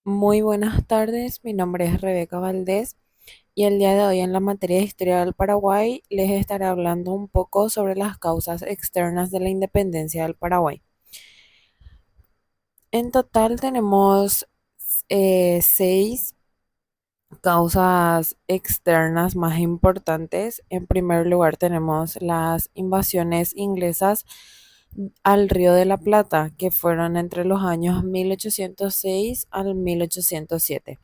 Muy buenas tardes, mi nombre es Rebeca Valdés y el día de hoy en la materia de Historia del Paraguay les estaré hablando un poco sobre las causas externas de la independencia del Paraguay. En total tenemos seis causas externas más importantes. En primer lugar tenemos las invasiones inglesas al Río de la Plata, que fueron entre los años 1806 al 1807.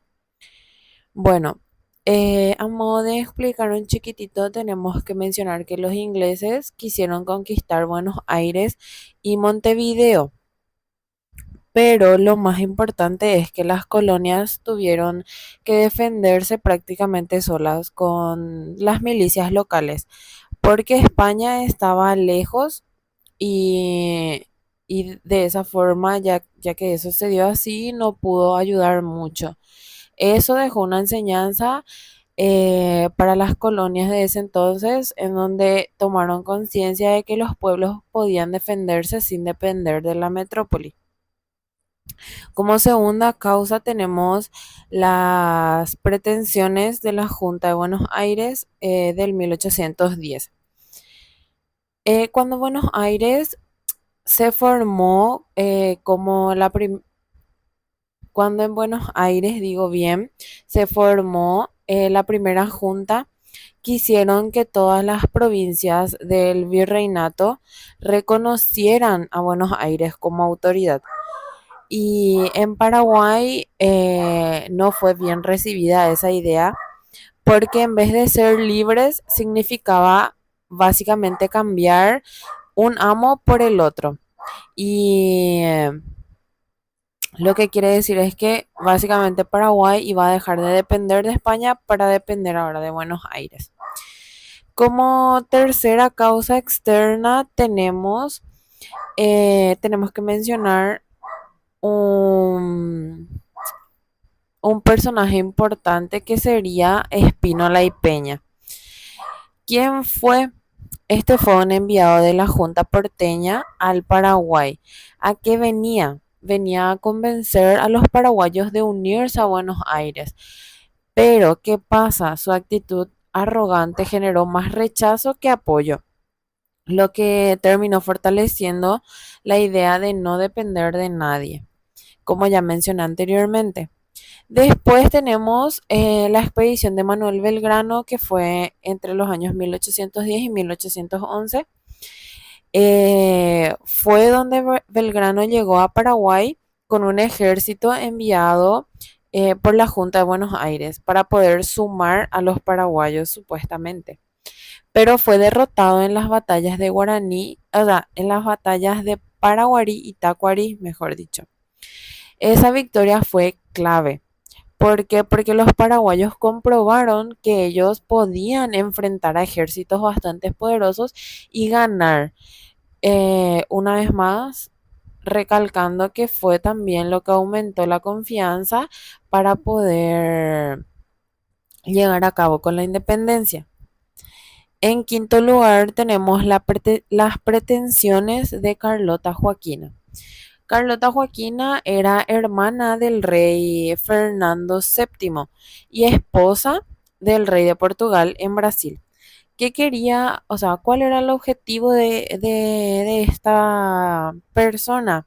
Bueno, a modo de explicar un chiquitito, tenemos que mencionar que los ingleses quisieron conquistar Buenos Aires y Montevideo, pero lo más importante es que las colonias tuvieron que defenderse prácticamente solas con las milicias locales, porque España estaba lejos y, y de esa forma, ya que eso se dio así, no pudo ayudar mucho. Eso dejó una enseñanza para las colonias de ese entonces, en donde tomaron conciencia de que los pueblos podían defenderse sin depender de la metrópoli. Como segunda causa tenemos las pretensiones de la Junta de Buenos Aires del 1810. Cuando Buenos Aires se formó cuando en Buenos Aires, digo bien, se formó la primera junta, quisieron que todas las provincias del virreinato reconocieran a Buenos Aires como autoridad. Y en Paraguay no fue bien recibida esa idea porque en vez de ser libres significaba básicamente cambiar un amo por el otro. Y lo que quiere decir es que básicamente Paraguay iba a dejar de depender de España para depender ahora de Buenos Aires. Como tercera causa externa tenemos que mencionar un, un personaje importante que sería Espínola y Peña. ¿Quién fue? Este fue un enviado de la Junta Porteña al Paraguay. ¿A qué venía? Venía a convencer a los paraguayos de unirse a Buenos Aires. Pero, ¿qué pasa? Su actitud arrogante generó más rechazo que apoyo, lo que terminó fortaleciendo la idea de no depender de nadie, como ya mencioné anteriormente. Después tenemos la expedición de Manuel Belgrano, que fue entre los años 1810 y 1811. Fue donde Belgrano llegó a Paraguay con un ejército enviado por la Junta de Buenos Aires para poder sumar a los paraguayos supuestamente. Pero fue derrotado en las batallas de Guaraní, o sea, en las batallas de Paraguarí y Tacuarí, mejor dicho. Esa victoria fue clave. ¿Por qué? Porque los paraguayos comprobaron que ellos podían enfrentar a ejércitos bastante poderosos y ganar. Una vez más, recalcando que fue también lo que aumentó la confianza para poder llegar a cabo con la independencia. En quinto lugar, tenemos las pretensiones de Carlota Joaquina. Carlota Joaquina era hermana del rey Fernando VII y esposa del rey de Portugal en Brasil. ¿Qué quería, o sea, cuál era el objetivo de esta persona?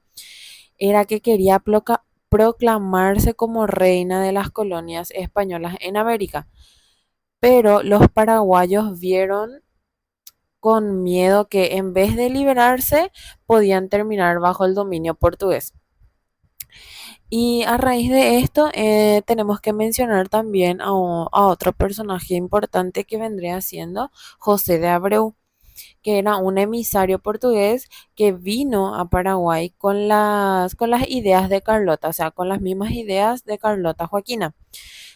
Era que quería proclamarse como reina de las colonias españolas en América, pero los paraguayos vieron con miedo que en vez de liberarse podían terminar bajo el dominio portugués. Y a raíz de esto tenemos que mencionar también a otro personaje importante que vendría siendo José de Abreu, que era un emisario portugués que vino a Paraguay con las ideas de Carlota, o sea, con las mismas ideas de Carlota Joaquina.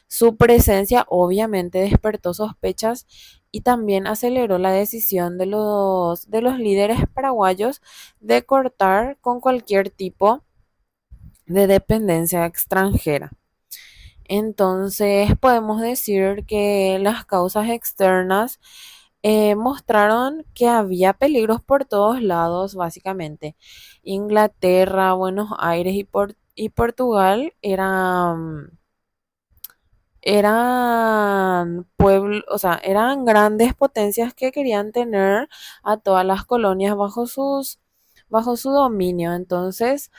Su presencia obviamente despertó sospechas y también aceleró la decisión de los líderes paraguayos de cortar con cualquier tipo de dependencia extranjera. Entonces podemos decir que las causas externas mostraron que había peligros por todos lados, básicamente. Inglaterra, Buenos Aires y Portugal eran pueblos, o sea, eran grandes potencias que querían tener a todas las colonias bajo su dominio. Entonces,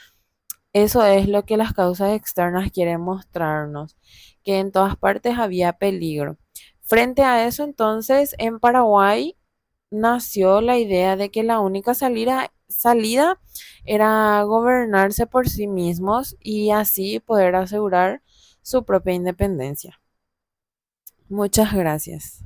eso es lo que las causas externas quieren mostrarnos, que en todas partes había peligro. Frente a eso, entonces, en Paraguay nació la idea de que la única salida era gobernarse por sí mismos y así poder asegurar su propia independencia. Muchas gracias.